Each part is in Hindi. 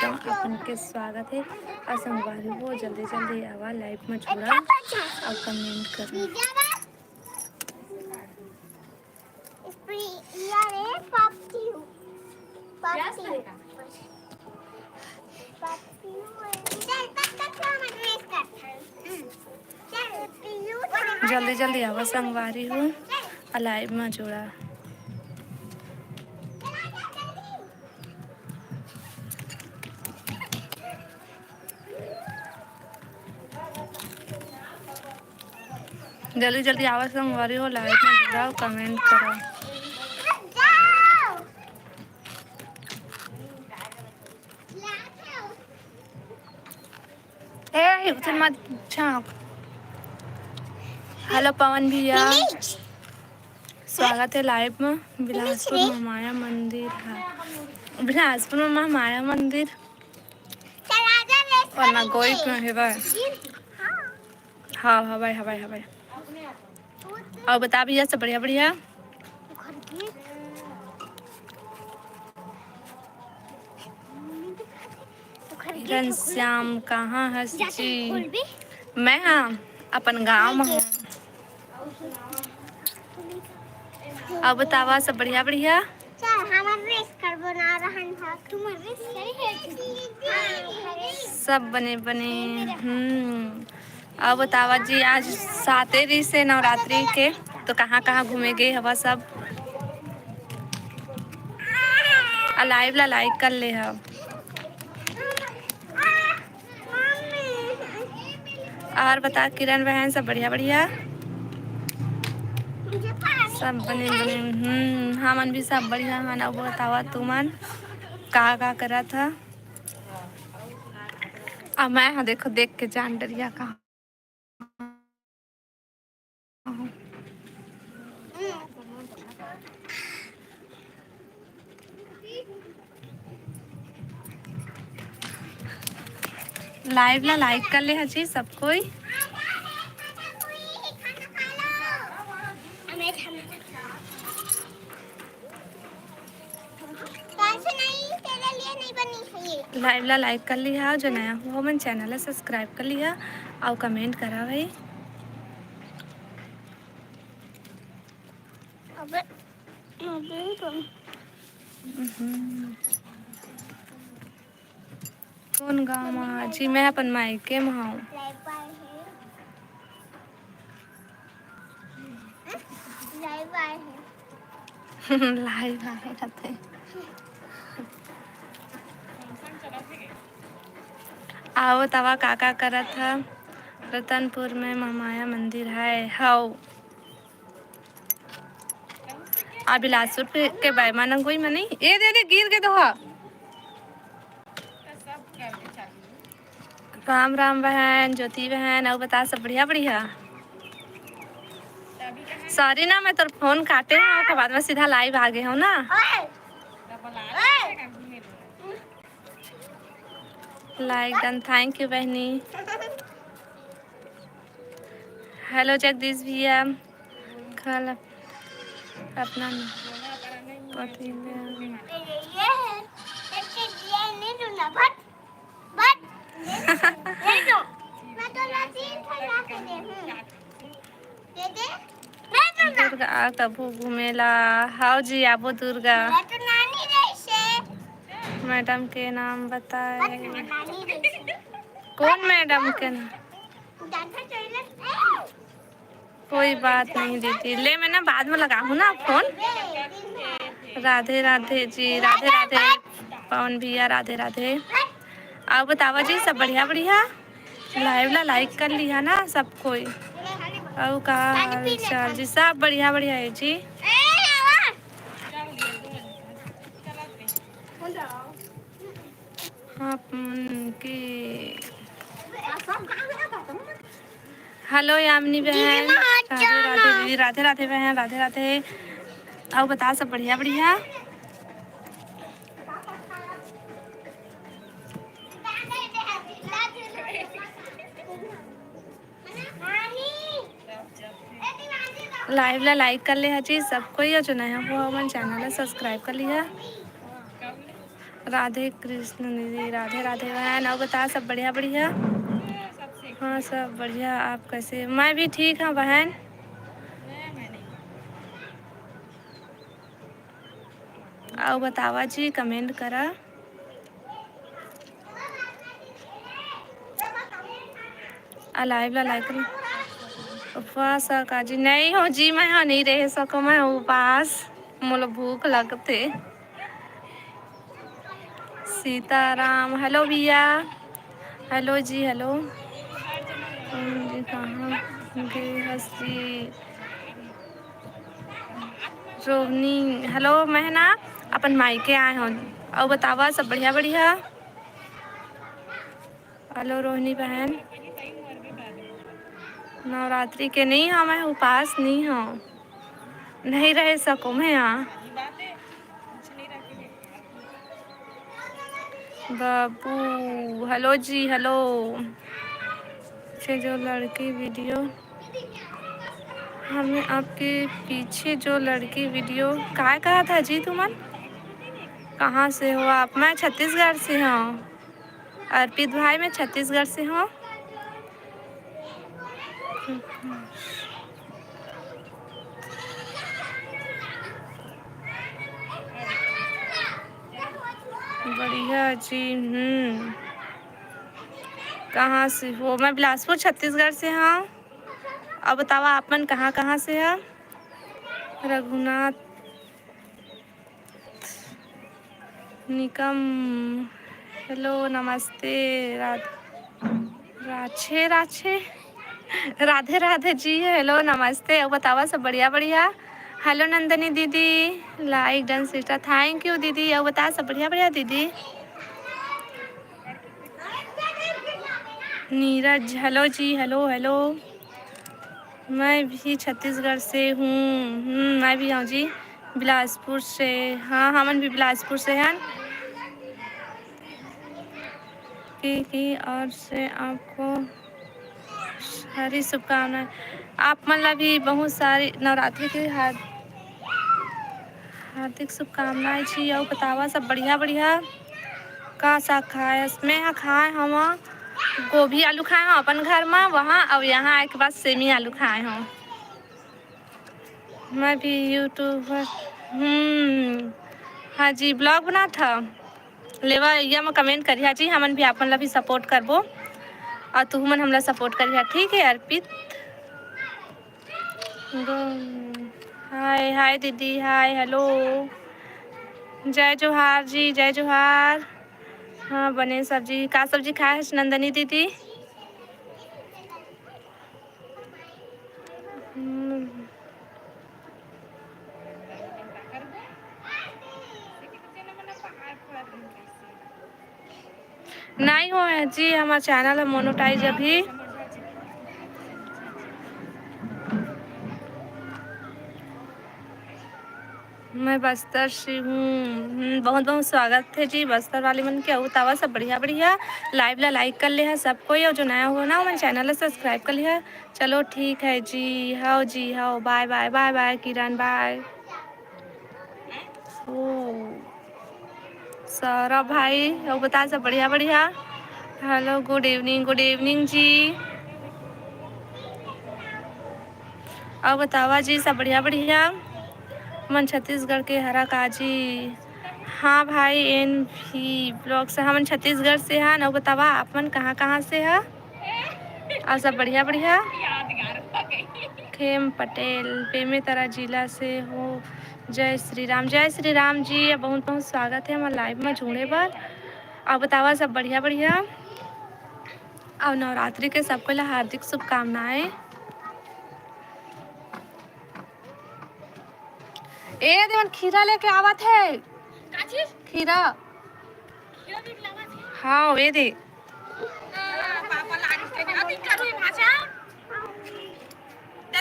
एकदम अपन के स्वागत है। और संगवारी हो जल्दी जल्दी आवा लाइव में जुड़ा और कमेंट करो। जल्दी जल्दी आवा संगवारी हो और लाइव में जुड़ा। जल्दी जल्दी आवा संगवारी हो लाइव में जुड़ा और कमेंट करो। ए उधर मत झांक। हेलो पवन भैया, स्वागत है लाइव में। बिलासपुर में माया मंदिर है। बिलासपुर में माया मंदिर और ना गोई में है भाई। हाँ हवाई हवाई हवाई। और बता भैया सब बढ़िया बढ़िया। घनश्याम कहाँ है जी? मैं हाँ अपन गाँव में हूँ। अब बतावा सब बढ़िया बढ़िया। सब बने बने। अब बतावा जी आज 7 से नवरात्रि के तो कहाँ कहाँ घूमे गए हवा सब। लाइव ला लाइक कर ले हम। और बता किरण बहन सब बढ़िया बढ़िया। सब बने बने। हाँ मन भी सब बढ़िया है ना। बतावा तू मन का करा था। अब मैं हाँ देखो देख के जान डरिया कहाँ। लाइव ला लाइक कर ले हजी सब कोई। लाइव ला लाइक कर लिया। जो नया हुआ मन चैनल ला सब्सक्राइब कर लिया और कमेंट करा भाई। कौन गाँव में जी? मैं अपन मायके में हूँ। लाइव आए रहते। आओ तवा काका करत था। रतनपुर में महामाया मंदिर है। हाउ आ बिलासपुर के बैमाना कोई मनी ए दे गिर के तो। राम राम बहन, ज्योति बहन। और बता सब बढ़िया बढ़िया। सॉरी ना मैं तो फोन काटे हैं के बाद में सीधा लाइव आ गए हो ना। लाइक डन, थैंक यू बहनी। हेलो जगदीश भैया। कल अपना पति दुर्गा कभू घूमेला। हाउ जी आबो दुर्गा। मैडम के नाम बताए। कौन मैडम के नाम? कोई बात नहीं दीदी, ले मैं ना बाद में लगाऊँ ना फोन। राधे राधे जी, राधे राधे पवन भैया, राधे राधे। आप बतावा जी सब बढ़िया बढ़िया। लाइव ला लाइक कर लिया ना सब कोई। और का हाल चाल जी? सब बढ़िया बढ़िया है जी। हेलो यामिनी बहन, राधे राधे दीदी, राधे राधे बहन, राधे राधे। और बता सब बढ़िया बढ़िया। लाइव ला लाइक कर ले हजी सब कोई। जो नया हुआ मन चैनल ला सब्सक्राइब कर लिया। राधे कृष्ण दीदी, राधे राधे बहन। और बता सब बढ़िया बढ़िया? हाँ सब बढ़िया। आप कैसे? मैं भी ठीक हूँ बहन। और बतावा जी, कमेंट करा। लाइव ला लाइक उपवास का जी नहीं हो जी, मैं हाँ नहीं रह सको, मैं उपवास, मोला भूख लगते। सीताराम, हेलो भैया, हेलो जी, हेलो जी। कहाँ गए हंसी रोहनी, हेलो मैं ना अपन मायके आए हूँ। और बतावा सब बढ़िया बढ़िया? हेलो रोहिणी बहन। नवरात्रि के नहीं हाँ, मैं उपवास नहीं हूँ, नहीं रह सको मैं यहाँ। बाबू, हेलो जी, हेलो। पीछे जो लड़की वीडियो, हमें आपके पीछे जो लड़की वीडियो क्या कहा था जी तुमन? कहाँ से हो आप? मैं छत्तीसगढ़ से हूँ अर्पित भाई, मैं छत्तीसगढ़ से हूँ। बढ़िया जी। कहाँ से हो? मैं बिलासपुर छत्तीसगढ़ से हूँ। अब बताओ आप मन कहाँ कहाँ से है? रघुनाथ निकम, हेलो नमस्ते। राधे राधे, राधे राधे जी, हेलो नमस्ते। अब बतावा सब बढ़िया बढ़िया? हेलो नंदनी दीदी, like done sister, thank you दीदी। अब बता सब बढ़िया बढ़िया दीदी? नीरज, हेलो जी, हेलो हेलो। मैं भी छत्तीसगढ़ से हूँ। मैं भी हूँ जी, बिलासपुर से। हाँ हमन भी बिलासपुर से हैं। की और से आपको सारी शुभकामनाएं। आप मतलब भी बहुत सारी नवरात्रि की हार्दिक शुभकामनाएं जी। और बतावा सब बढ़िया बढ़िया? का साग खाए? मैं खाए हम गोभी आलू खाए हूँ अपन घर में वहाँ, और यहाँ आए के बाद सेमी आलू खाए हूँ। मैं भी यूट्यूबर। हाँ जी, ब्लॉग बना था लेवा या मैं कमेंट करिया जी, हमन भी आपन ला भी सपोर्ट करबो और तू मन हमला सपोर्ट करिया, ठीक है अर्पित? हाय हाय दीदी, हाय हेलो, जय जोहार जी, जय जोहार। हाँ बने सब्जी, का सब्जी खाए है नंदनी दीदी? नहीं हो जी, हमारा चैनल है मोनेटाइज अभी। मैं बस्तर से हूँ। बहुत बहुत स्वागत है जी बस्तर वाले मन के। तावा सब बढ़िया बढ़िया? लाइव ला लाइक कर ले है सबको, और जो नया हो ना मन चैनल ला सब्सक्राइब कर लिया। चलो ठीक है जी, हाँ जी, हाँ, बाय बाय बाय बाय किरण, बाय। ओ सारा भाई, और बता सब बढ़िया बढ़िया? हेलो गुड इवनिंग जी। और बतावा जी सब बढ़िया बढ़िया? मन छत्तीसगढ़ के हरा काजी। हाँ भाई, एन भी ब्लॉग से हम छत्तीसगढ़ से हैं। और बतावा आप मन कहाँ कहाँ से है? और सब बढ़िया बढ़िया? खेम पटेल, बेमेतरा जिला से हो। जय श्री राम, जय श्री राम जी। बहुत बहुत स्वागत है हमारे लाइव में जुड़े पर। और बतावा सब बढ़िया बढ़िया? और नवरात्रि के सबको ला हार्दिक शुभकामनाएं। ए देवन खीरा लेके आवत है। खीरा हाँ वे दे।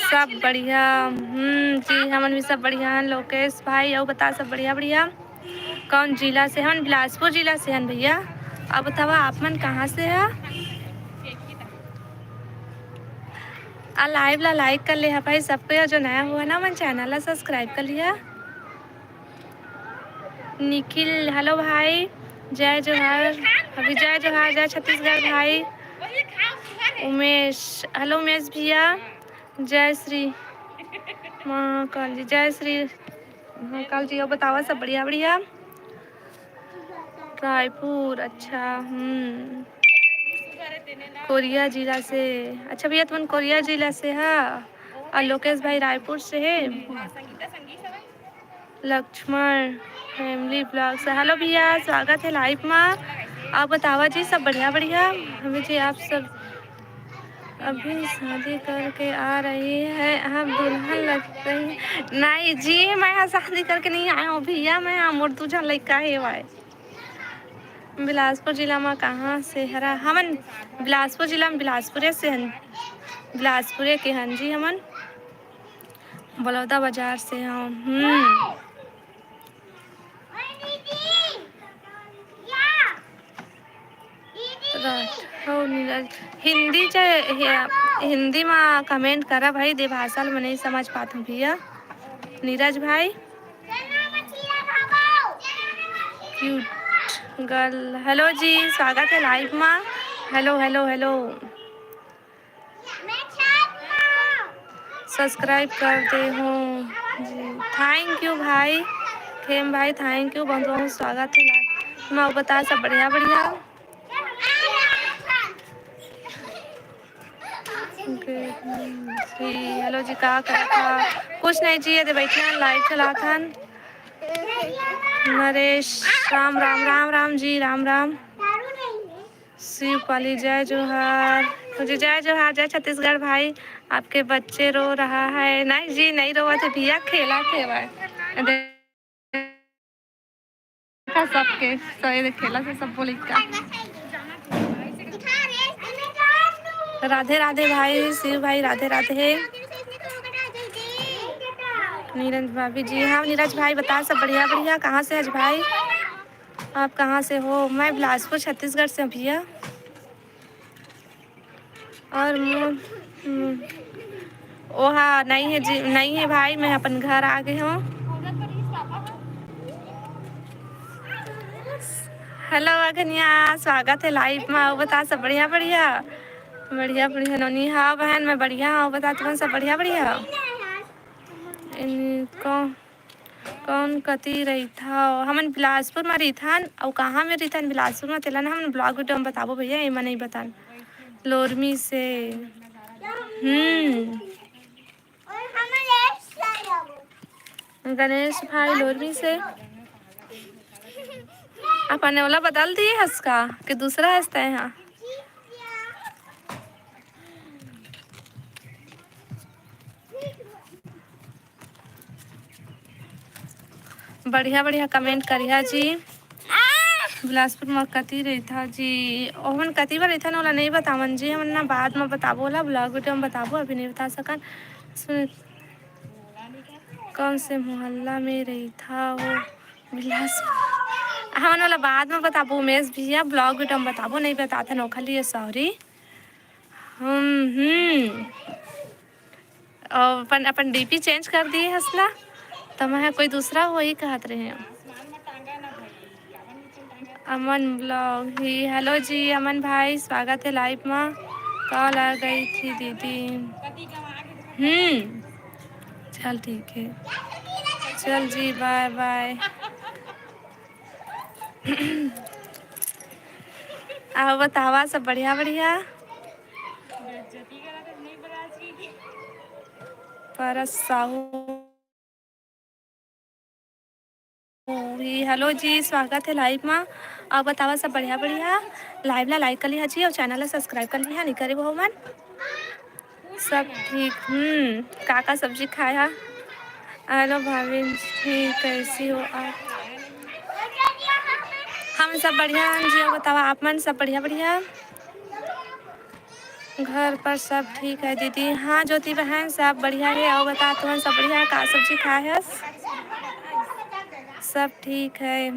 सब बढ़िया जी, हमन भी सब बढ़िया हैं। लोकेश भाई, और बता सब बढ़िया बढ़िया? कौन जिला से हन? बिलासपुर जिला से हन भैया। अब बतावा आप मन कहाँ से है? लाइव ला लाइक कर ले है भाई सबको, जो नया हुआ ना मन चैनल ला सब्सक्राइब कर लिया। निखिल, हेलो भाई, जय जोहार अभी, जय जोहार, जय छत्तीसगढ़ भाई। उमेश, हेलो उमेश भैया। जय श्री महाकाल जी, जय श्री महाकाल जी। और बतावा सब बढ़िया बढ़िया। रायपुर, अच्छा। कोरिया जिला से, अच्छा भैया तुम कोरिया जिला से है और लोकेश भाई रायपुर से है। लक्ष्मण फैमिली ब्लॉग से, हेलो भैया, स्वागत है लाइव में। आप बतावा जी सब बढ़िया बढ़िया। हमें जी आप सब अभी शादी करके आ रही है, हम दुल्हन लग रही। नहीं जी, मैं यहाँ शादी करके नहीं आया हूँ भैया, मैं यहाँ मुर्दू झन लड़का है भाई। बिलासपुर जिला में कहाँ से हरा हमन? बिलासपुर जिला में बिलासपुरे से हन, बिलासपुरे के हन जी हमन, बलौदा बाजार से हम। हिंदी हिंदी में कमेंट करा भाई, दे भाषा में नहीं समझ पाता हूँ भैया। नीरज भाई क्यूट गर्ल, हेलो जी, स्वागत है लाइव में। हेलो हेलो हेलो, सब्सक्राइब करते हो जी, थैंक यू भाई। खेम भाई थैंक यू, बहुत बहुत स्वागत है लाइव में। बता सब बढ़िया बढ़िया। जी हेलो जी, का कुछ नहीं जी, ये बैठे लाइव चला था। नरेश, राम राम राम राम जी, राम राम। शिव पाली, जय जोहार जी, जय जोहार, जय छत्तीसगढ़ भाई। आपके बच्चे रो रहा है? नहीं जी, नहीं रोवा थे भैया, खेला थे भाई। सबके सही खेला से सब बोली का। राधे राधे भाई, शिव भाई राधे राधे। नीरज भाभी जी, हाँ नीरज भाई बता सब बढ़िया बढ़िया। कहाँ से हज भाई, आप कहाँ से हो? मैं बिलासपुर छत्तीसगढ़ से हूँ भैया। और ओहा नहीं है जी, नहीं है भाई, मैं अपन घर आ गई हूँ। हेलो अगनिया, स्वागत है लाइव में। बता सब बढ़िया बढ़िया बढ़िया बढ़िया। नोनी, हाँ बहन मैं बढ़िया हूँ, बता तुम सब बढ़िया बढ़िया। कौन कती रही था? हमन बिलासपुर में रही था। और कहाँ में रही था बिलासपुर में? तेला ना हमन ब्लॉग वीडियो में बताबो भैया, एमा नहीं बता। लोरमी से गणेश भाई लोरमी से। अपने वाला बदल दिए हंसका कि दूसरा हंसता है? यहाँ बढ़िया बढ़िया कमेंट करिया जी। बिलासपुर में कती रही था जी, ओहन कती बार रही था ना, वाला नहीं बतावन जी, हमन ना बाद में बताबो, वाला ब्लॉग वीडियो में बताबो, अभी नहीं बता सकन। कौन से मोहल्ला में रही था वो बिलासपुर? हमन वाला बाद में बताबो उमेश भैया, ब्लॉग वीडियो में बताबो, नहीं बताते नौखा लिए सॉरी। अपन अपन डीपी चेंज कर दिए हंसला, तो मैं कोई दूसरा हो ही कहत रहे हैं। अमन ब्लॉग ही, हेलो जी अमन भाई, स्वागत है लाइव में। कॉल आ गई थी दीदी। चल ठीक है, चल जी, बाय बाय। आओ बतावा सब बढ़िया बढ़िया। परस साहू, हेलो जी, स्वागत है लाइव में। अब बतावा सब बढ़िया बढ़िया। लाइव ला लाइक कर लिया जी, और चैनल ला सब्सक्राइब कर लिया, नहीं करे वो मन। सब ठीक। काका सब्जी खाया? हेलो भाभी जी, कैसी हो आप? हम सब बढ़िया हैं जी, बतावा आप मन सब बढ़िया बढ़िया? घर पर सब ठीक है दीदी? हाँ ज्योति बहन सब बढ़िया है। और बता तुम सब बढ़िया है? का सब्जी खाए है? सब ठीक है।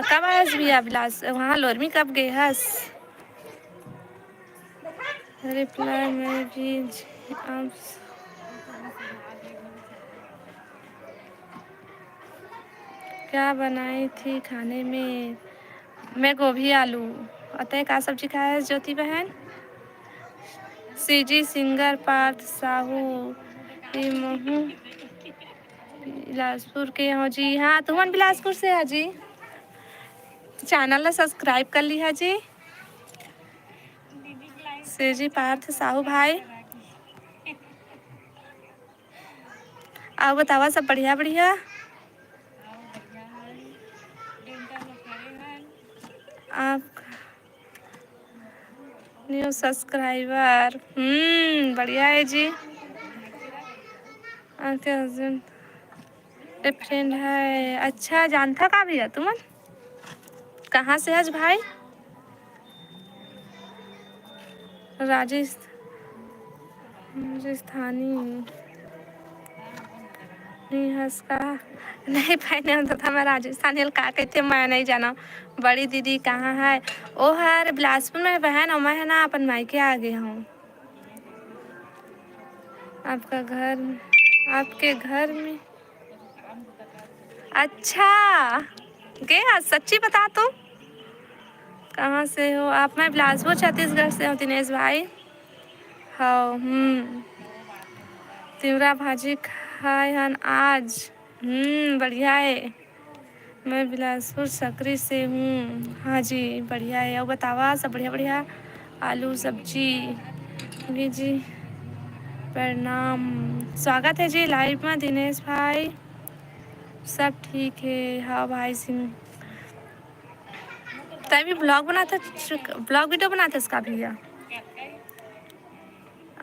कब आयस भैया बिलास वहाँ लोरमी कब गए हस? रिप्लाई में भी आप क्या बनाई थी खाने में? मैं गोभी आलू। अतः का सब्जी खाया है ज्योति बहन? सीजी सिंगर पार्थ साहू महू बिलासपुर के हो जी। हाँ तुमन बिलासपुर से है जी। चैनल ला सब्सक्राइब कर ली है जी। सीजी पार्थ साहू भाई। आप बतावा सब बढ़िया बढ़िया। आप न्यू सब्सक्राइबर बढ़िया है जी। आपके हस्बैंड फ्रेंड है? अच्छा जानता का भी है तुमन? कहाँ से है भाई? राजस्थानी नहीं हंसका नहीं पहने होता था। मैं राजस्थानी का कहते मैं नहीं जाना। बड़ी दीदी कहाँ है? ओ है बिलासपुर में बहन और मैं है ना अपन मायके आ गया हूँ। आपका घर आपके घर में? अच्छा गया सच्ची बता तो। कहाँ से हो आप? मैं बिलासपुर छत्तीसगढ़ से हूँ दिनेश भाई। हाँ तिवरा भाजी खाए हन आज। बढ़िया है। मैं बिलासपुर सकरी से हूँ। हाँ जी बढ़िया है। और बतावा सब बढ़िया बढ़िया। आलू सब्जी जी प्रणाम। स्वागत है जी लाइव में दिनेश भाई। सब ठीक है। हाँ भाई सिंह तभी ब्लॉग बनाता ब्लॉग वीडियो बनाते इसका भैया।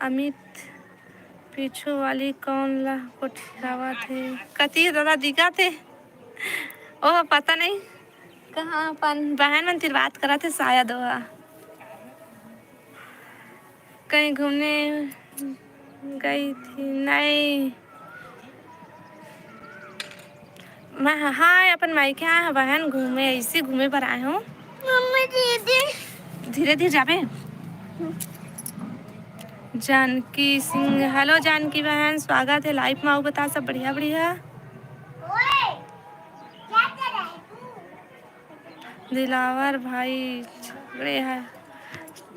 अमित पीछू वाली कौन ला कोठियावा थे? कती दादा दिखा थे? ओह पता नहीं कहाँ अपन बहन मंदिर बात करा थे शायद। वह कहीं घूमने गई थी? नहीं मैं हाँ अपन मायके आए हैं बहन घूमे ऐसे घूमे पर आए हूँ। धीरे धीरे जाबे। जानकी सिंह हेलो जानकी बहन स्वागत है लाइव में। आओ बता सब बढ़िया बढ़िया। दिलावर भाई बढ़िया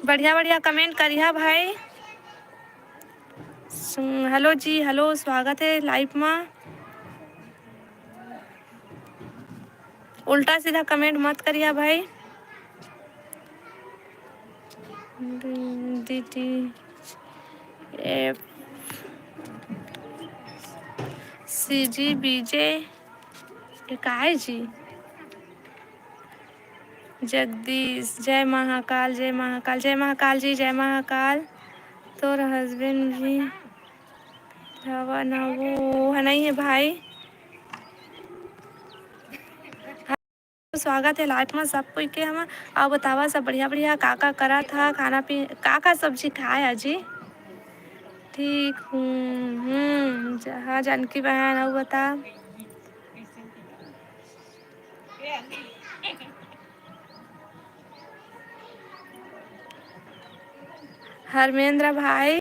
बढ़िया बढ़िया कमेंट करिए भाई। हेलो जी हेलो स्वागत है लाइव में। उल्टा सीधा कमेंट मत करिए भाई। दीदी सी जी बीजे का है जी। जगदीश जय महाकाल जय महाकाल जय महाकाल जी जय महाकाल। तोर हस्बैंड भी हवा ना वो है नहीं है भाई। स्वागत है लाइफ में सब कोई के। हम आओ बतावा सब बढ़िया बढ़िया। काका करा था खाना पी काका सब्जी खाया जी? ठीक हूँ हाँ जानकी बहन। आओ बता हरमेंद्र भाई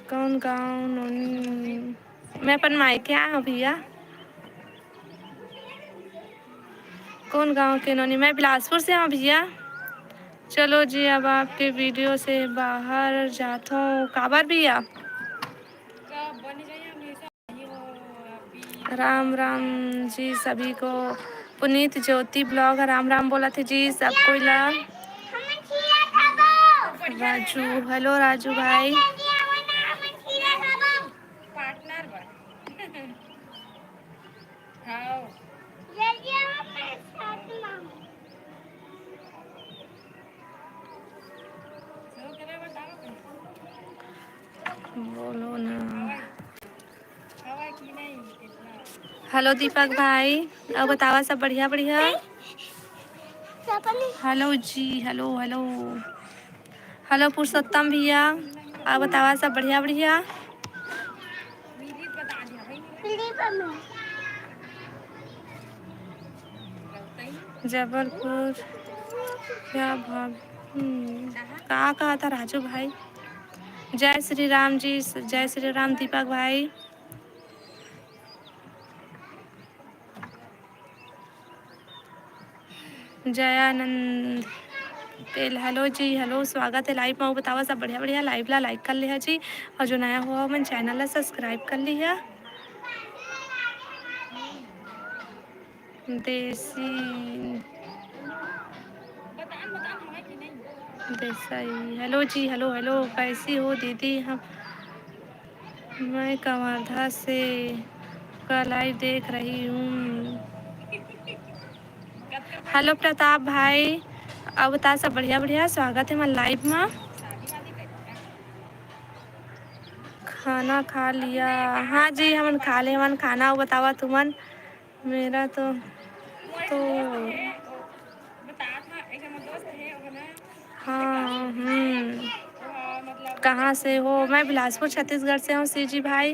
कौन गाँव नोनी? मैं अपन मायके आया हूँ भैया। कौन गांव के नोनी? मैं बिलासपुर से हूँ भैया। चलो जी अब आपके वीडियो से बाहर जाता हूँ। काबर भैया? राम राम जी सभी को। पुनीत ज्योति ब्लॉग राम राम बोला थे जी सबको ला। राजू हेलो राजू भाई। बोलो ना। हेलो दीपक भाई अब बतावा सब बढ़िया बढ़िया। हेलो जी हेलो हेलो हेलो पुरुषोत्तम भैया अब बतावा सब बढ़िया बढ़िया। जबलपुर क्या भाग कहाँ कहा था राजू भाई? जय श्री राम जी जय श्री राम दीपक भाई। जयानंद तेल हेलो जी, हेलो स्वागत है लाइव में। बतावा सब बढ़िया बढ़िया। लाइव ला लाइक कर लिया जी, और जो नया हुआ मन चैनल ला सब्सक्राइब कर लिया। देसी देसाई हेलो जी, हेलो हेलो। कैसी हो दीदी? मैं कवर्धा से का लाइव देख रही हूँ। हेलो प्रताप भाई, अब बता सब बढ़िया बढ़िया। स्वागत है मैं लाइव में। खाना खा लिया? हाँ जी, हमन खा ले। हमन खाना बतावा तुमन। मेरा तो हाँ कहाँ से हो? मैं बिलासपुर छत्तीसगढ़ से हूँ सी जी भाई।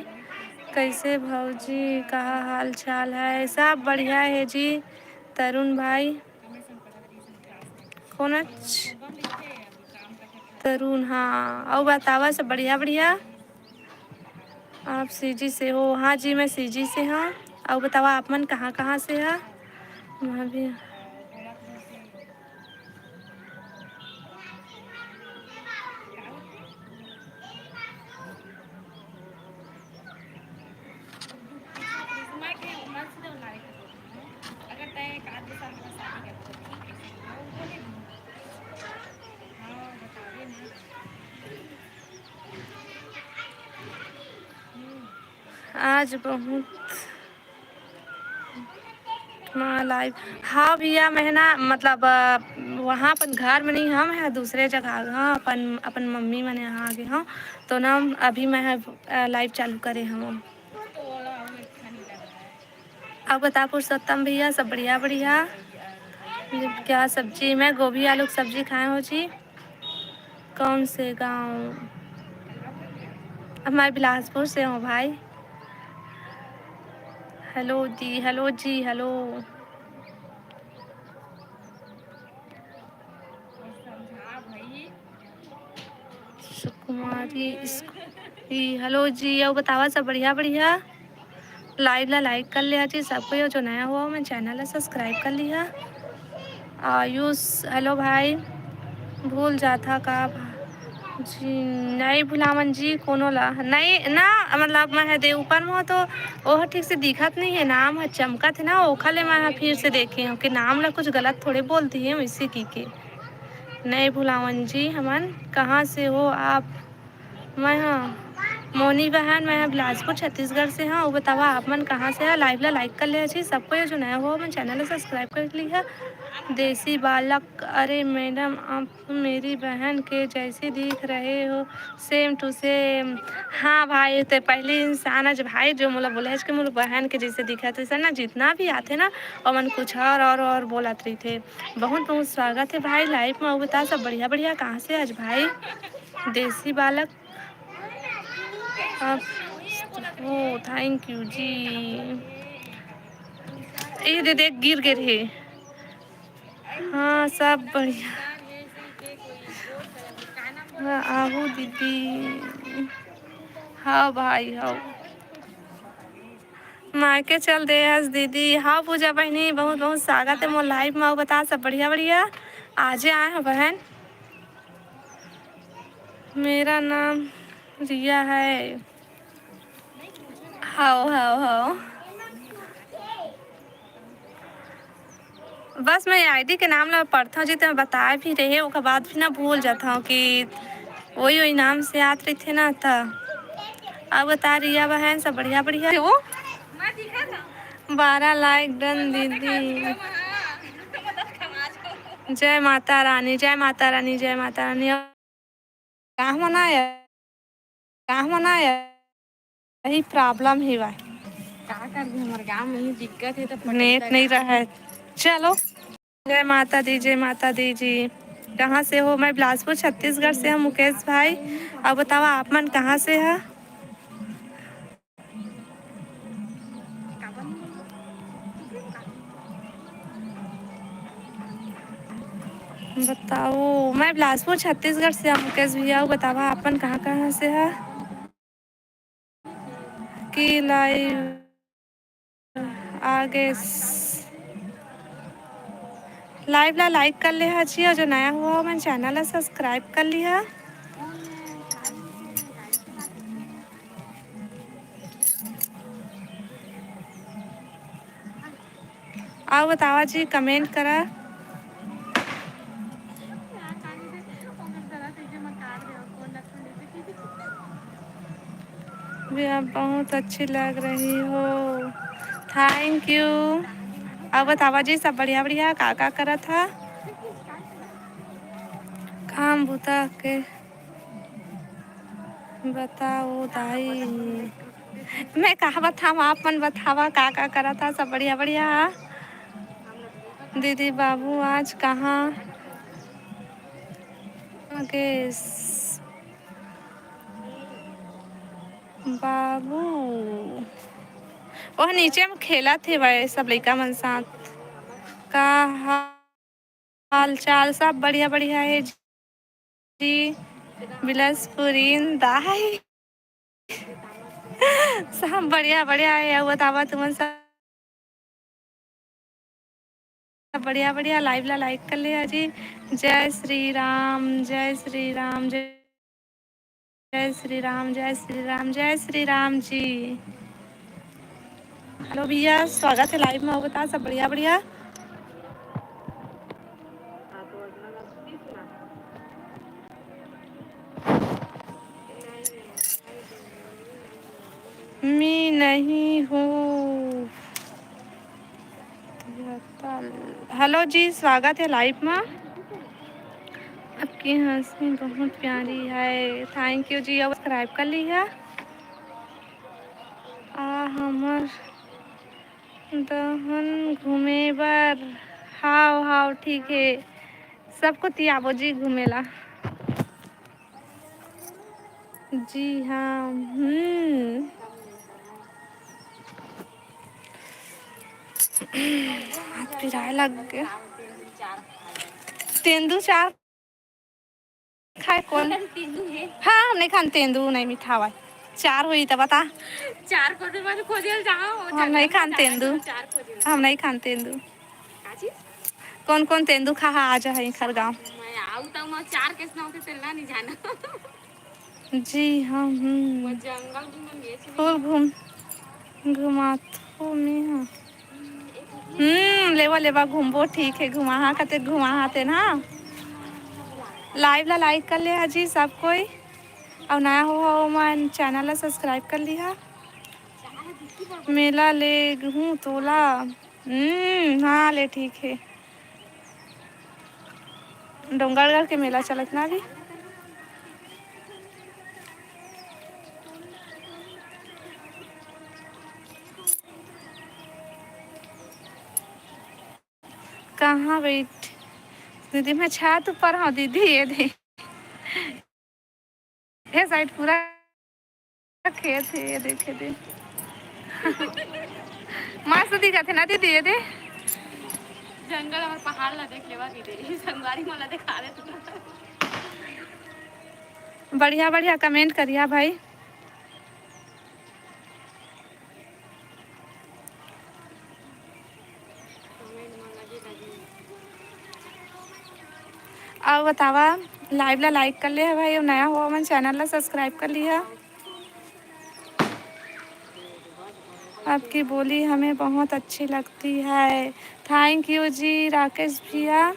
कैसे भौजी, कहा हाल चाल है? सब बढ़िया है जी। तरुण भाई कौन? तरुण, हाँ। और बतावा सब बढ़िया बढ़िया। आप सीजी से हो? हाँ जी, मैं सीजी से हूँ। और बतावा आप मन कहाँ कहाँ से है? वहाँ भी आज बहुत लाइव। हाँ भैया, मैं ना मतलब वहाँ अपन घर में नहीं, हम है दूसरे जगह। हाँ अपन अपन मम्मी मैंने यहाँ आ गए हाँ। तो ना अभी मैं लाइव चालू करे हम। अब बता पुरुषोत्तम भैया सब बढ़िया बढ़िया। क्या सब्जी? मैं गोभी आलू की सब्जी खाए हो जी। कौन से गांव? मैं बिलासपुर से हूँ भाई। हेलो दी, हेलो जी, हेलो। सुकुमारी हेलो जी। और बतावा सब बढ़िया बढ़िया। लाइव ला लाइक कर लिया जी सबको, जो नया हुआ मैं चैनल ला सब्सक्राइब कर लिया। आयुष हेलो भाई। भूल जाता का जी? नहीं भुलावन जी, कोनो ला नहीं ना। मतलब मैं दे ऊपर में हो तो वो ठीक से दिखत नहीं है। नाम है चमकत है ना, ओखा ले मैं फिर से देखे हूँ कि नाम ला कुछ गलत थोड़े बोलती है इसी की। नहीं भुलावन जी, हमन कहाँ से हो आप? मैं हाँ मोनी बहन, मैं बिलासपुर छत्तीसगढ़ से हाँ। वो बतावा आप मन कहाँ से है? लाइव ला लाइक कर लिया जी सबको, जो नया हो मैं चैनल ला सब्सक्राइब कर लिया। देसी बालक, अरे मैडम आप मेरी बहन के जैसे दिख रहे हो, सेम टू सेम। हाँ भाई, तो पहली इंसान आज भाई जो मोला बोला है कि मोला बहन के जैसे दिखा थे ना। जितना भी आते ना और मन कुछ और बोलत रही थे। बहुत बहुत स्वागत है भाई लाइव में। बता सब बढ़िया बढ़िया। कहाँ से आज भाई? देसी बालक आप ओ थैंक यू जी। ये दे देख गिर गए थे। हाँ सब बढ़िया। हाँ आहू दीदी। हाँ भाई हाँ। मायके चल दे हस दीदी। हाँ पूजा बहनी, बहुत बहुत स्वागत है मोर लाइव में। बता सब बढ़िया बढ़िया। आजे आए हैं बहन। मेरा नाम रिया है। हाँ हाँ हाँ। बस मैं आईडी के नाम ला पढ़ता हूँ जी, तो मैं बता भी रहे उसके बाद भी ना भूल जाता हूँ कि वही वही नाम से याद रही थे ना था। अब बता रिया बहन सब बढ़िया बढ़िया। वो 12 लाइक डन दीदी। जय माता रानी, जय माता रानी, जय माता रानी। कहाँ मनाया, कहाँ मनाया? यही प्रॉब्लम ही बा। क्या कर रही हमारे गाँव में ही दिक्कत है तो नेट नहीं रहा है। चलो जय माता दी, जय माता दी जी। कहाँ से हो? मैं बिलासपुर छत्तीसगढ़ से हूँ मुकेश भाई। अब बताओ आप मन कहाँ से है? बताओ। मैं बिलासपुर छत्तीसगढ़ से हूँ मुकेश भैया। बताओ आप मन कहाँ कहाँ से है? की लाइव आगे लाइव ला लाइक कर लिया जी और जो नया हुआ हो मैंने चैनल ला सब्सक्राइब कर लिया। आओ बतावा जी कमेंट करा। भी आप बहुत अच्छी लग रही हो। Thank you. अब बतावा जी सब बढ़िया बढ़िया का करा था काम बुता के बताओ दाई। मैं कहा बतावा आप मन बतावा का करा था सब बढ़िया बढ़िया। दीदी बाबू आज कहाँ गेस बाबू और नीचे में खेला थे भाई सब लड़का मन साथ। का हाल चाल सब बढ़िया बढ़िया है जी। बिलासपुरीन दाई सब बढ़िया बढ़िया है। बतावा तुम सब बढ़िया बढ़िया लाइव ला लाइक कर लिया जी। जय श्री राम जय श्री राम जय श्री राम जय श्री राम जय श्री राम जी। हेलो भैया स्वागत है लाइव में। बता सब बढ़िया बढ़िया। मैं नहीं हूँ। हेलो जी स्वागत है लाइव में। आपकी हंसी बहुत प्यारी है। थैंक यू जी। अब सब्सक्राइब कर ली है। हमर दहन घूमे बर हाव हाव ठीक है। सबको तियाबो जी घूमेला। जी हाँ पिराए लग गया। तेंदू चार खाए कौन हाँ हम नहीं खान तेंदू नहीं मीठा हुआ चार हुई तो बता। चार खोजे जाओ हम नहीं खान तेंदू। हम नहीं खान तेंदू। कौन कौन तेंदू खा आ जा है खर गाँव। चार के तेलना नहीं जाना। जी हाँ खूब घुमातो में लेवा लेवा घूमबो ठीक है। घुमा खाते घुमा हाते ना। लाइव ला लाइक कर ले जी सब कोई और नया हो मन चैनल ला सब्सक्राइब कर लिया। मेला ले हूँ तोला हाँ ले ठीक है। डोंगरगढ़ के मेला चलत ना भी। कहाँ बैठ दीदी मैं छत ऊपर हूँ दीदी ये दे ये साइड पूरा खेत है ये देखे दे मस्त दिखत है ना दीदी ये दे जंगल और पहाड़ ला देख लेवा दीदी संगवारी मोला दिखा दे तू। बढ़िया बढ़िया कमेंट करिया भाई। अब बतावा लाइव ला लाइक कर लिया भाई और नया हुआ मन चैनल ला सब्सक्राइब कर लिया। आपकी बोली हमें बहुत अच्छी लगती है। थैंक यू जी राकेश भैया।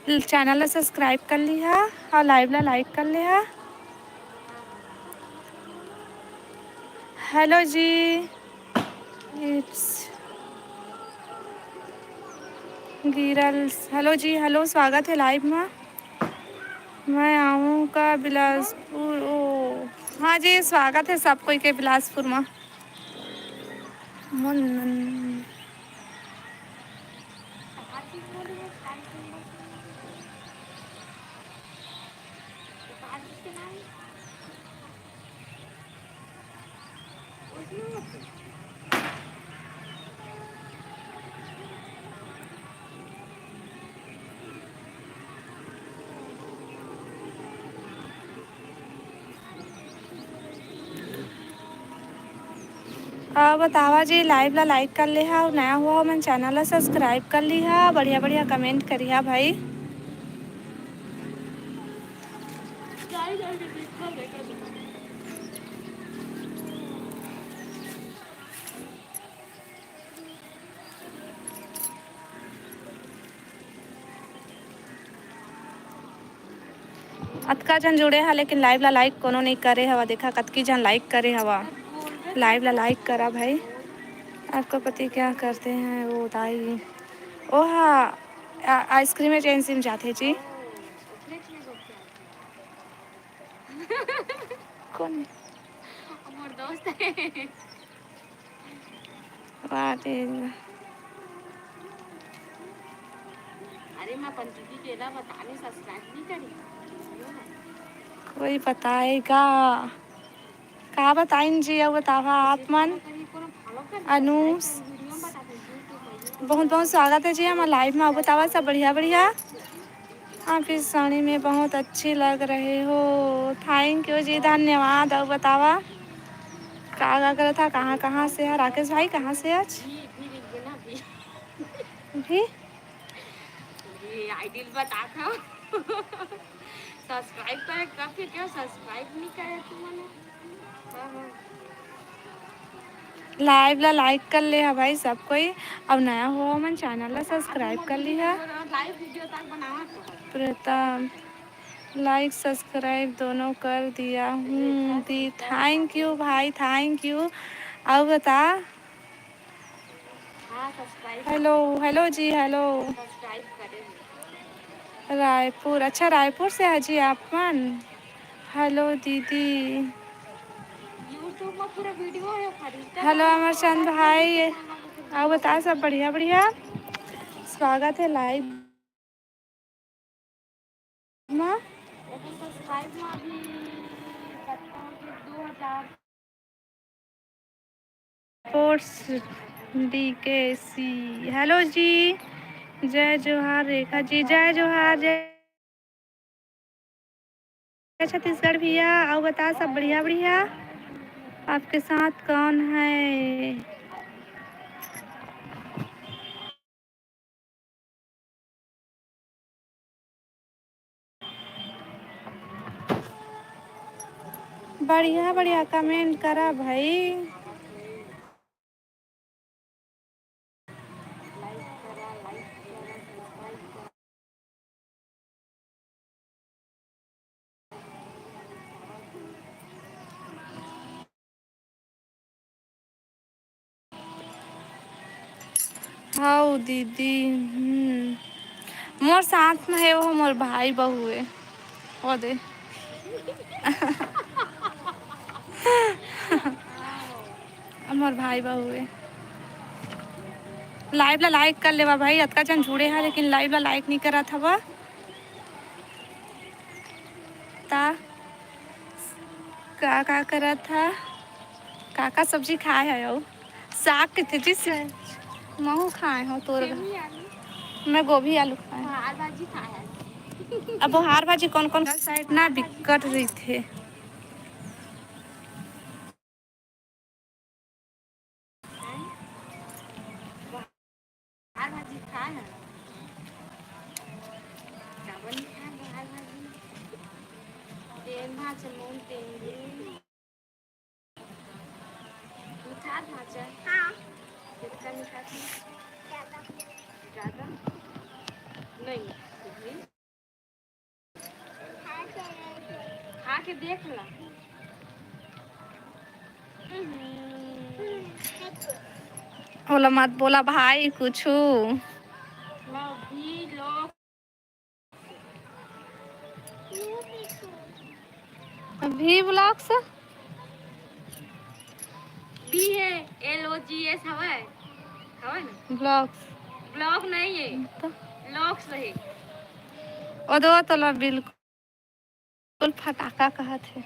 चैनल ला सब्सक्राइब कर लिया और लाइव ला लाइक कर लिया। हेलो जी इट्स गिरल्स हेलो जी हेलो स्वागत है लाइव में। मैं आऊँ का बिलासपुर ओ हाँ जी स्वागत है सब कोई के बिलासपुर में। बतावा जी लाइव ला लाइक कर लिहा और नया हुआ हो मैंने चैनल ला सब्सक्राइब कर लिहा बढ़िया बढ़िया कमेंट करिहा भाई। अतका जन जुड़े हा लेकिन लाइव ला लाइक कोनो नहीं करे हवा। देखा कतकी जन लाइक करे हवा। लाइव ला लाइक करा भाई। आपका पति क्या करते हैं? वो बताइए। ओ हाँ आइसक्रीम एजेंसी में जाते जी। कौन हमार दोस्त है। अरे मैं पंजीजी के ला बताने सब्सक्राइब नहीं करी। कोई बताएगा का बताइन जी। अब बतावा आप मन। अनुष बहुत बहुत स्वागत है जी हमारे लाइव में। अब बतावा सब बढ़िया बढ़िया। आप इस साड़ी में बहुत अच्छी लग रहे हो। थैंक यू जी धन्यवाद। अब बतावा का करा था कहाँ कहाँ से है राकेश भाई? कहाँ से आज भी आईडी बता था। सब्सक्राइब करे कब फिर क्यों सब्सक्राइब नहीं करे तुमने? लाइव ला लाइक कर ले है भाई सब कोई। अब नया हुआ मन चैनल ला सब्सक्राइब कर ली है। प्रताप लाइक सब्सक्राइब दोनों कर दिया हूँ दी। थैंक यू भाई थैंक यू। अब बता। हेलो हेलो जी हेलो। रायपुर अच्छा रायपुर से है जी आप मन। हेलो दीदी। हेलो अमरचंद भाई। अब बता सब बढ़िया बढ़िया। स्वागत है लाइव में। स्पोर्ट्स DKC हेलो जी। जय जोहार रेखा जी। जय जोहार जय छत्तीसगढ़ भैया। और बता सब बढ़िया बढ़िया। आपके साथ कौन है? बढ़िया बढ़िया कमेंट करा भाई। हाँ दीदी मोर साथ में है वो मोर भाई बहू है। वो दे मोर भाई बहू है। लाइव ला लाइक कर लेवा भाई। अतका जन जुड़े है लेकिन लाइव ला लाइक नहीं करा था वह ता का करा था। काका सब्जी खाए है यो साग के थे जिस महू खाए हो तोर। मैं गोभी आलू खाए। अब हार भाजी कौन कौन साइड ना बिकट रही थे। खा के देख ला। बोला मत बोला भाई कुछ भी ब्लॉग्स भी है LOGS हवा ना ब्लॉग्स। ब्लॉग नहीं है तो लॉक्स रहे। और दो तो बिल्कुल फटाका कहा थे।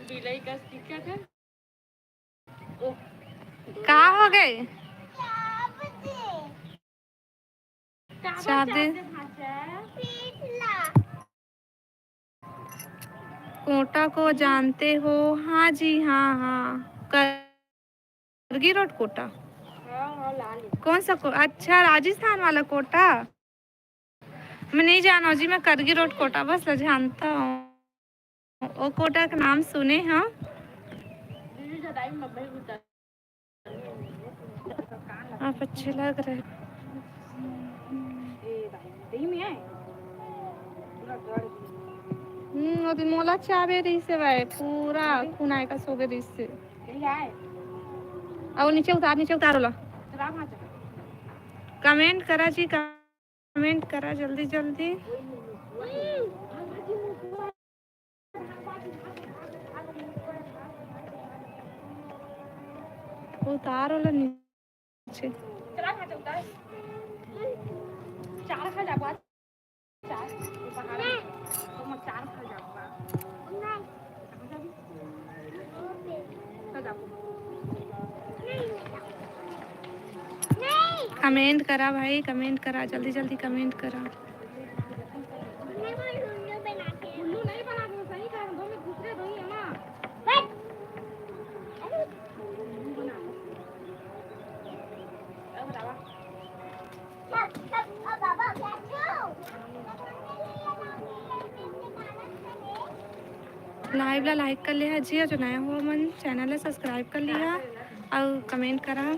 बिलाई का स्टिकर है। का हो गए चार दिन कोटा को जानते हो? हाँ जी, हाँ हाँ, करगी रोड कोटा। कौन सा अच्छा, राजस्थान वाला कोटा। मैं नहीं जाना जी, मैं करगी रोड कोटा बस जानता हूँ। वो कोटा का नाम सुने हैं। आप अच्छे लग रहे। दिन मोला चाबे रही से भाई पूरा खून आएगा सोगे रही से। और नीचे उतार लो। कमेंट करा जी, कमेंट करा जल्दी जल्दी। उतारो लो नीचे। कमेंट करा भाई, कमेंट करा जल्दी जल्दी, कमेंट करा। लाइव ला लाइक कर लिया जी, जो नया हो मन चैनल सब्सक्राइब कर लिया और कमेंट करा।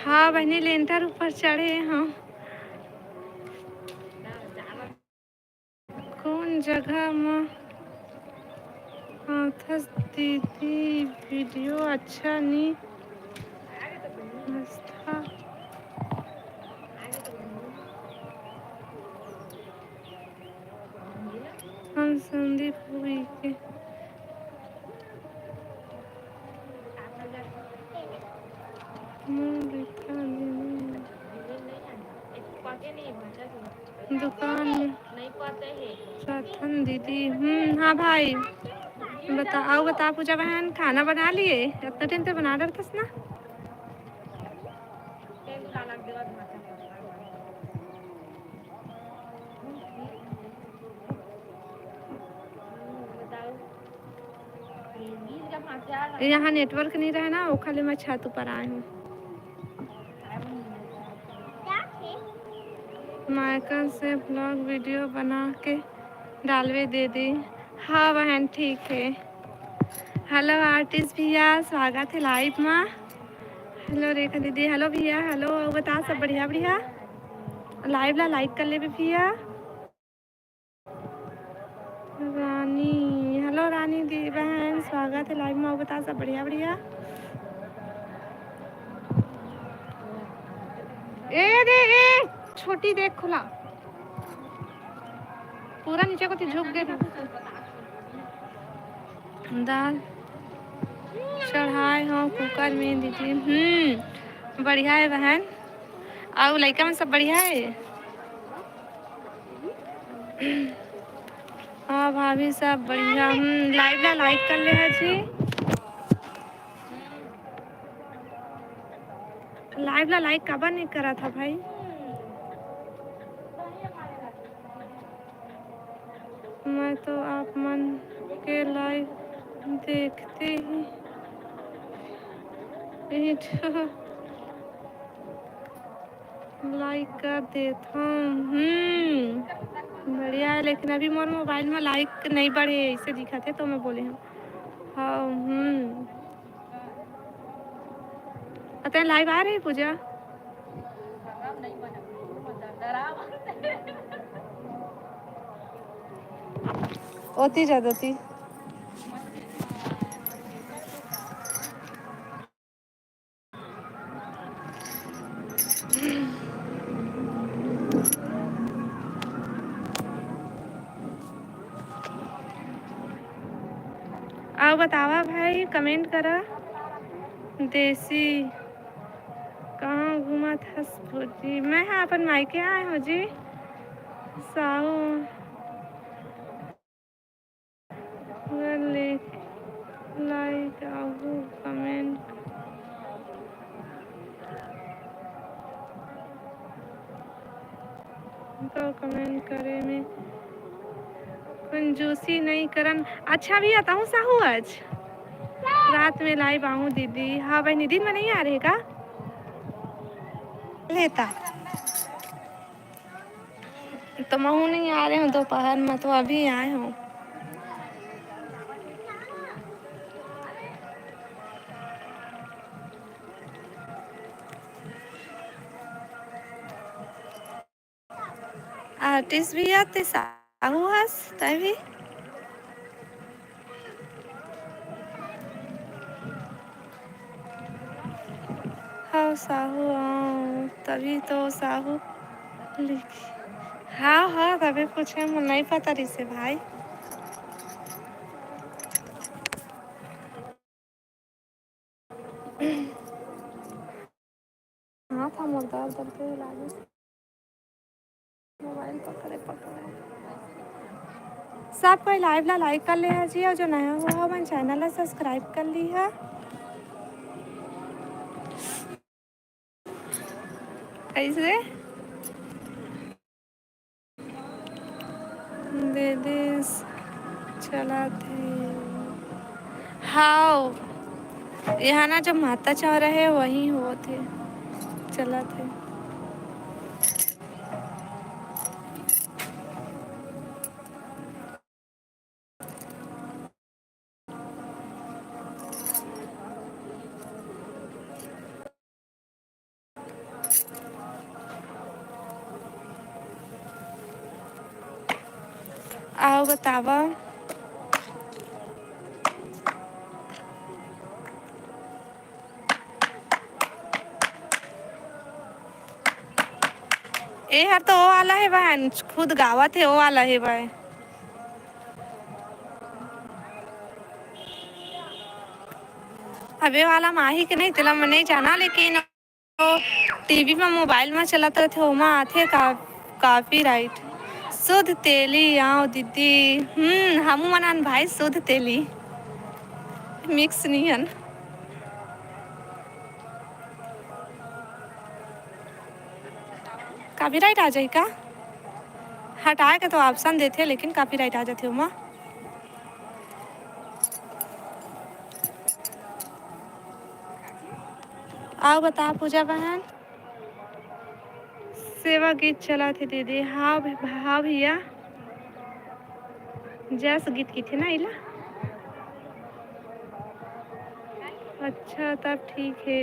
हाँ बहनी, लेंटर ऊपर चढ़े हम। कौन जगह में दीदी वीडियो अच्छा नहीं था। हम संदीप हुई के दुकान साथन दीदी। हाँ भाई बता पूजा बहन, खाना बना लिए? इतना टाइम तो बना रहा था ना। यहाँ नेटवर्क नहीं रहा ना, वो खाली मैं छत ऊपर आई हूँ। माइकल से ब्लॉग वीडियो बना के डालवे दे दी। हाँ बहन ठीक है। हेलो आर्टिस्ट भैया, स्वागत है लाइव में। हेलो रेखा दीदी, हेलो भैया, हेलो बता सब बढ़िया बढ़िया। लाइव ला लाइक कर ले भैया। रानी, हेलो रानी दी बहन, स्वागत है लाइव में। बता सब बढ़िया बढ़िया। ए छोटी देख खुला पूरा नीचे को झुक गए। दाल चढ़ाए हो कुकर में दीदी। बढ़िया है बहन। और लड़का में सब बढ़िया है। हाँ भाभी सब बढ़िया। लाइव ला लाइक कर ले है जी। लाइव ला लाइक कब नहीं करा था भाई? मैं तो आप मन के लाइव देखते ही लाइक कर देता हूँ। बढ़िया है, लेकिन अभी मोर मोबाइल में लाइक नहीं बढ़े ऐसे दिखा थे तो मैं बोले हूँ। हाँ अतः लाइव आ रही पूजा। होती ज्यादा थी। आओ बतावा भाई, कमेंट करा। देसी कहाँ घूमा था जी? मैं हाँ अपन मायके आए हूँ जी। साहू लाइक आहू कमेंट तो कमेंट करे में कंजूसी नहीं करन। अच्छा भी आता हूँ साहू आज रात में लाइव आऊँ दीदी। हाँ बहनी दिन में नहीं आ रहे का लेता तो मैं नहीं आ रहे हूँ दोपहर में तो अभी आए हूँ। आर्टिस्ट भी आते साहू हंस तभी हाँ साहू हाँ तभी तो साहू लिखी। हाँ हाँ तभी पूछे मुझे नहीं पता रिसे भाई। हाँ था मुर्दा दर्द के इलाज मोबाइल पकड़े पकड़े सब कोई लाइव ला लाइक कर ले है जी और जो नया हुआ है मन चैनल ला सब्सक्राइब कर ली है। ऐसे दीदी चला थे हाँ यहाँ ना जो माता चाह रहे वहीं हुए थे चला थे। आओ बतावा ए हर तो वो वाला है बहन खुद गावा थे वो वाला है भाई। अबे वाला माही के नहीं तेला मैं नहीं जाना लेकिन टीवी में मोबाइल में चलाते थे वहाँ आते काफी राइट शुद्ध तेली आओ दीदी। हमू मनान भाई शुद्ध तेली मिक्स नहीं है। काफी राइट आ जाए का हटाए के तो ऑप्शन देते लेकिन काफी राइट आ जाते वहाँ। आओ बता पूजा बहन सेवा गीत चला थे दीदी। हाँ हाँ भैया जैस गीत की थी ना इला। अच्छा तब ठीक है।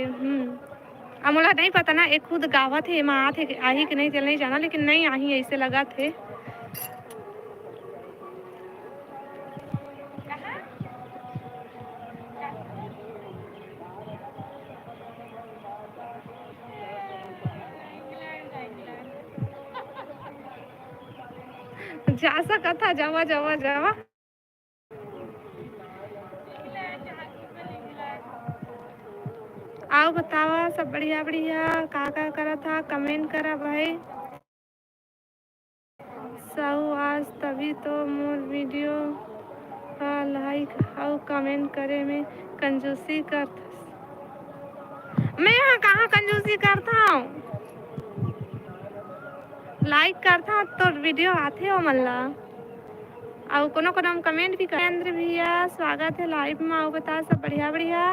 मुझे नहीं पता ना एक खुद गावा थे माँ थे आही कि नहीं चल नहीं जाना लेकिन नहीं आही ऐसे लगा थे। जा सका था जावा जावा जावा आओ बतावा सब बढ़िया बढ़िया का करा था कमेंट करा भाई। साहू आज तभी तो मोर वीडियो का लाइक और कमेंट करे में कंजूसी कर। मैं यहाँ कहाँ कंजूसी करता हूँ लाइक करता हूँ तो वीडियो आते हो मल्ला और कोनो कोनो हम कमेंट भी करें। अंदर भैया स्वागत है लाइव में आओ बता सब बढ़िया बढ़िया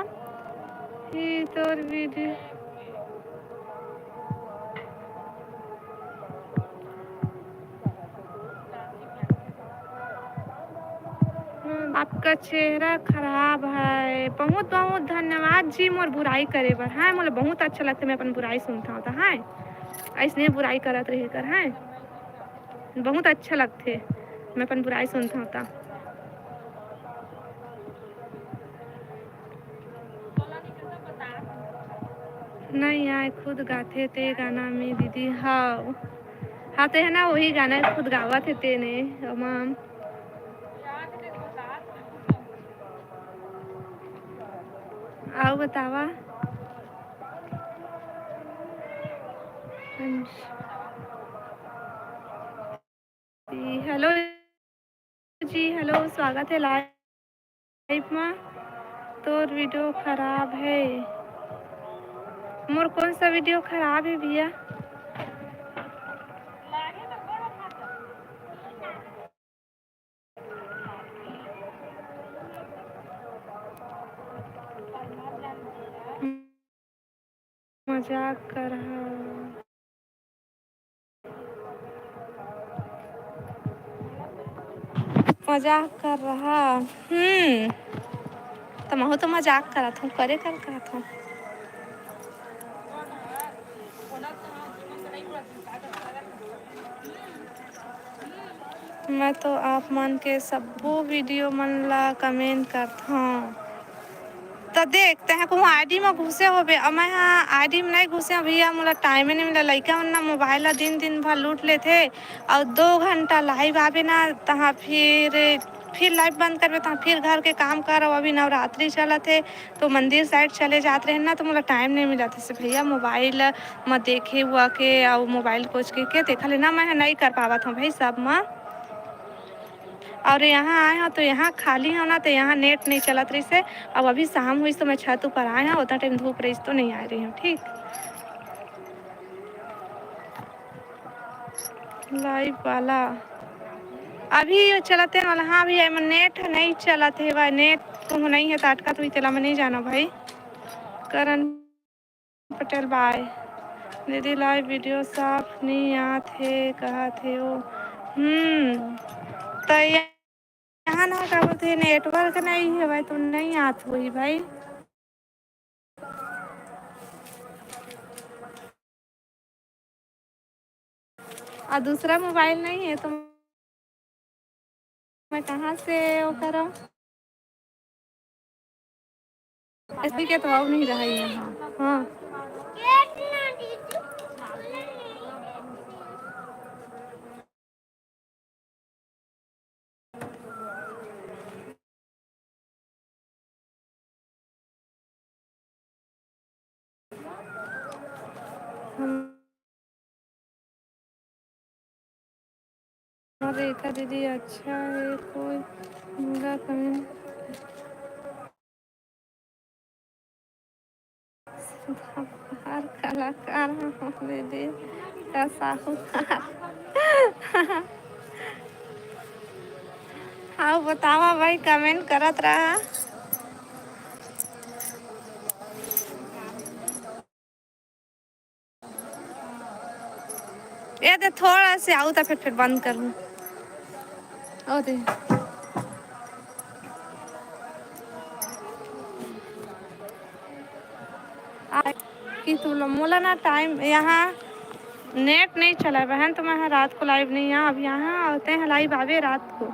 ही तो वीडियो आपका चेहरा खराब है। बहुत बहुत धन्यवाद जी मोर बुराई करे पर है मुझे बहुत अच्छा लगता है मैं अपन बुराई सुनता हूँ है ऐसने बुराई करत रहे कर है बहुत अच्छा लगते मैं अपन बुराई सुनता हूँ। नहीं आए खुद गाते थे गाना में दीदी। हाँ हाँ तो है ना वही गाना खुद गावा थे तेने माम। आओ बतावा हेलो जी हेलो स्वागत है लाइव लाइफ में तोर वीडियो खराब है। मोर कौन सा वीडियो खराब है भैया? मजाक कर रहा, मजाक कर रहा। तो मैं तो मजाक करा था, करे कर कहा था। मैं तो आप मन के सबो वीडियो मन ला कमेंट करता हूँ। तो देखते हैं कहूँ आईडी में घुसे हो बे, मैं हाँ आईडी में नहीं घुसे भैया, मोला टाइम ही नहीं मिला। लड़का मन ना मोबाइल दिन दिन भर लूट लेते और 2 घंटा लाइव आवे ना तहाँ फिर लाइव बंद करवे तहाँ फिर घर के काम कर। अभी नवरात्रि चलत है तो मंदिर साइड चले जाते रहे ना, तो मोला टाइम नहीं मिला था भैया मोबाइल में देखे हुआ के और मोबाइल कोच के देखा लेना मैं नहीं कर पावा था भाई सब में। और यहाँ आए हैं तो यहाँ खाली हो ना, तो यहाँ नेट नहीं चलत रही से। अब अभी शाम हुई तो मैं छत ऊपर आए हैं, उतना टाइम धूप रही तो नहीं आ रही हूँ। ठीक लाइव वाला अभी चलाते वाला, हाँ भैया नेट नहीं चलाते है भाई, नेट तो नहीं है ताटका तो चला में नहीं जाना भाई। करण पटेल बाय दीदी लाइव वीडियो साफ नहीं आते कहा थे वो। तो यहाँ ना क्या बोलते हैं नेटवर्क नहीं है भाई, तो नहीं आत हुई भाई। और दूसरा मोबाइल नहीं है तो मैं कहाँ से वो करूँ? ऐसे के तो अब नहीं रहा यहाँ। हाँ रेखा दीदी अच्छा है, कोई बुरा कमेंट हर कलाकार दीदी का साहूकार। हाँ बतावा भाई, कमेंट करत रहा। ये दे थोड़ा से आऊ तो फिर बंद कर लूँ। ओ दे कि तू मोला ना टाइम यहाँ नेट नहीं चला बहन, तो मैं रात को लाइव नहीं आ। अब यहाँ आते हैं लाइव आवे रात को।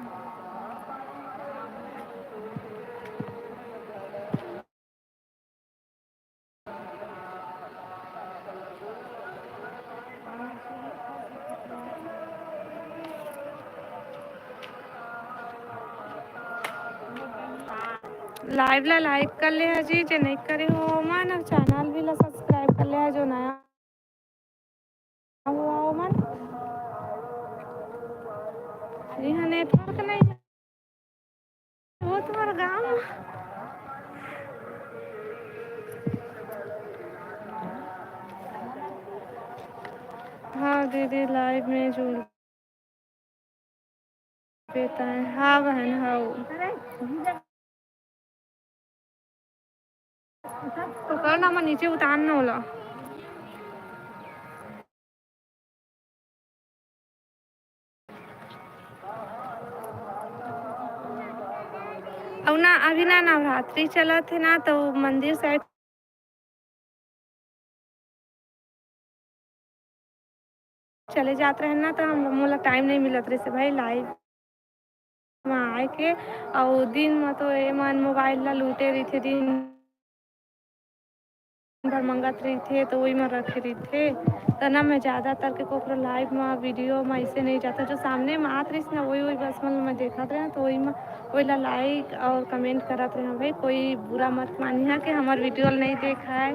लाइव ला लाइक कर ले है जी, जो नहीं करे हो मन चैनल भी ला सब्सक्राइब कर ले है, जो नया हुआ हो मन। यहाँ नेटवर्क नहीं है वो तुम्हारा गाँव। हाँ दीदी लाइव में जुड़ देता है। हाँ बहन हाँ तो करना मैं नीचे उतारना होला। और ना अभी ना नवरात्रि चला थे ना, तो मंदिर साइड चले जाते रहे ना, तो हम मोला टाइम नहीं मिलत रहे से भाई लाइव में आए के। और दिन में तो ये मन मोबाइल ला लूटे रही थे, दिन भर मंगत रही थे तो वही में रखे रही थे। तो ना मैं ज़्यादातर के को लाइव में वीडियो में ऐसे नहीं जाता, जो सामने में आत रही ना वही वही बस मैं देखत रहे तो वही में वही ला लाइक और कमेंट करत रहे। भाई कोई बुरा मत मानिए कि हमारे वीडियो नहीं देखा है,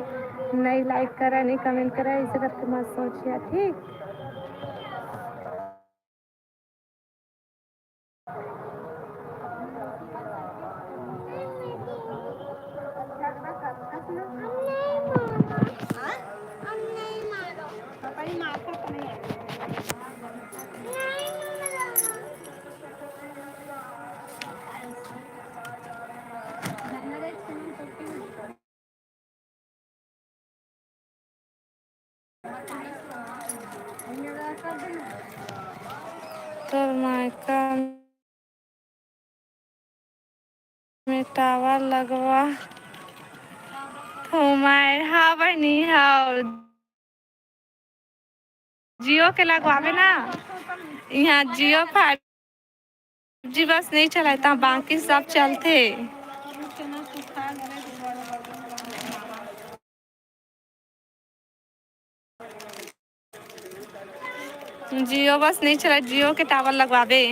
नहीं लाइक करा, नहीं कमेंट करा, इसे करके मत सोचिए। ठीक तो मायका में टावर लगवा हमारे हाँ बहनी हाँ जियो के लगवावे ना यहाँ जियो 5G बस नहीं चलाता बाकी सब चलते। जियो बस नहीं चला जियो के टावर लगवावे।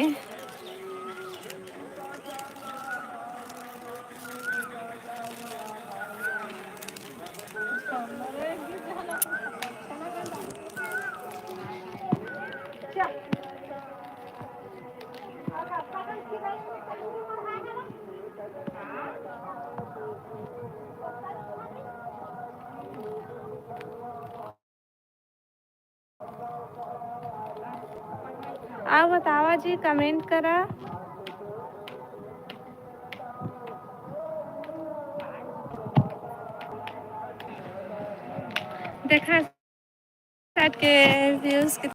आओ बतावा जी कमेंट करा। देखा के व्यूज